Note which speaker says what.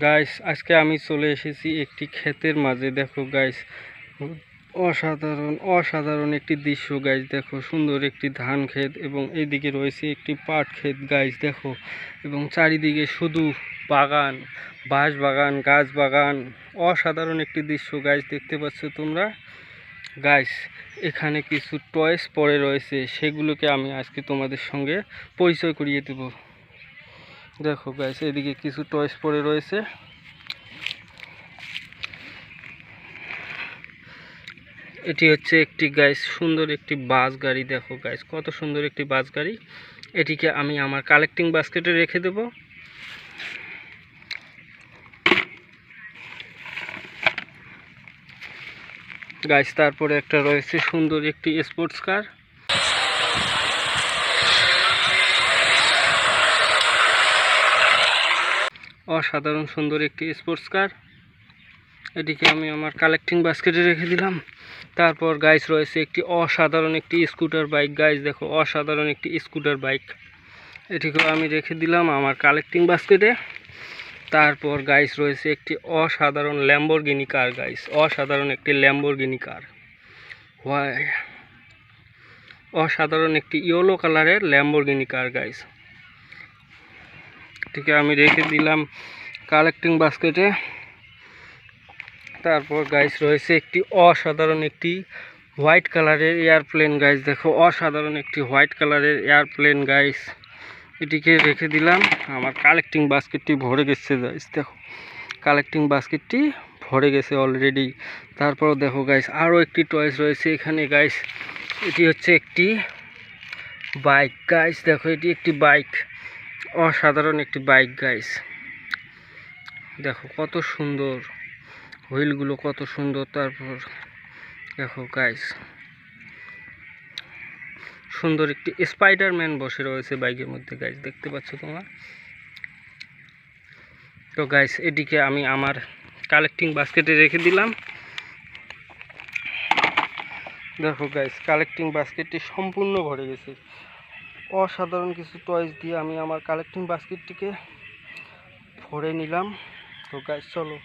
Speaker 1: Guys আজকে আমি চলে এসেছি একটি ক্ষেতের মাঝে। দেখো গাইস, অসাধারণ একটি দৃশ্য গাইস। দেখো সুন্দর একটি ধান ক্ষেত এবং এইদিকে রয়েছে একটি পাট ক্ষেত গাইস। দেখো এবং চারিদিকে শুধু বাগান, বাঁশ বাগান, গাছ বাগান। অসাধারণ একটি দৃশ্য গাইস, দেখতে পাচ্ছ তোমরা গাইস। এখানে কিছু টয়েস পড়ে রয়েছে, সেগুলোকে আমি আজকে তোমাদের সঙ্গে পরিচয় করিয়ে দেব। দেখো গাইস, এদিকে কিছু টয়েস পড়ে রয়েছে। এটি হচ্ছে একটি গাইস সুন্দর একটি বাস গাড়ি। দেখো গাইস, কত সুন্দর একটি বাস গাড়ি। এটিকে আমি আমার কালেক্টিং বাস্কেটে রেখে দেব। গাইস তারপরে একটা রয়েছে সুন্দর একটি স্পোর্টস কার। অসাধারণ সুন্দর একটি স্পোর্টস কার, এটিকে আমি আমার কালেক্টিং বাস্কেটে রেখে দিলাম। তারপর গাইস রয়েছে একটি অসাধারণ একটি স্কুটার বাইক গাইস। দেখো অসাধারণ একটি স্কুটার বাইক, এটিকেও আমি রেখে দিলাম আমার কালেক্টিং বাস্কেটে। তারপর গাইস রয়েছে একটি অসাধারণ ল্যাম্বরগিনি কার গাইস, অসাধারণ একটি ল্যাম্বরগিনি কার। অসাধারণ একটি ইয়েলো কালারের ল্যাম্বরগিনি কার গাইস, এটিকে আমি রেখে দিলাম কালেক্টিং বাস্কেটে। তারপর গাইস রয়েছে একটি অসাধারণ একটি হোয়াইট কালারের এয়ারপ্লেন গাইস। দেখো অসাধারণ একটি হোয়াইট কালারের এয়ারপ্লেন গাইস, এটিকে রেখে দিলাম। আমার কালেক্টিং বাস্কেটটি ভরে গেছে গাইস। দেখো কালেক্টিং বাস্কেটটি ভরে গেছে অলরেডি। তারপর দেখো গাইস, আরও একটি টয়েস রয়েছে এখানে গাইস। এটি হচ্ছে একটি বাইক গাইস। দেখো এটি একটি বাইক, অসাধারণ একটি বাইক গাইস। দেখো কত সুন্দর, হুইলগুলো কত সুন্দর। তারপর দেখো গাইস, সুন্দর একটি স্পাইডারম্যান বসে রয়েছে বাইকের মধ্যে গাইস, দেখতে পাচ্ছ তোমরা। তো গাইস এটিকে আমি আমার কালেক্টিং বাস্কেটে রেখে দিলাম। দেখো গাইস, কালেক্টিং বাস্কেটটি সম্পূর্ণ ভরে গেছে। অসাধারণ কিছু টয়েস দিয়ে আমি আমার কালেক্টিং বাস্কেটটিকে ভরে নিলাম। তো গাইস চলো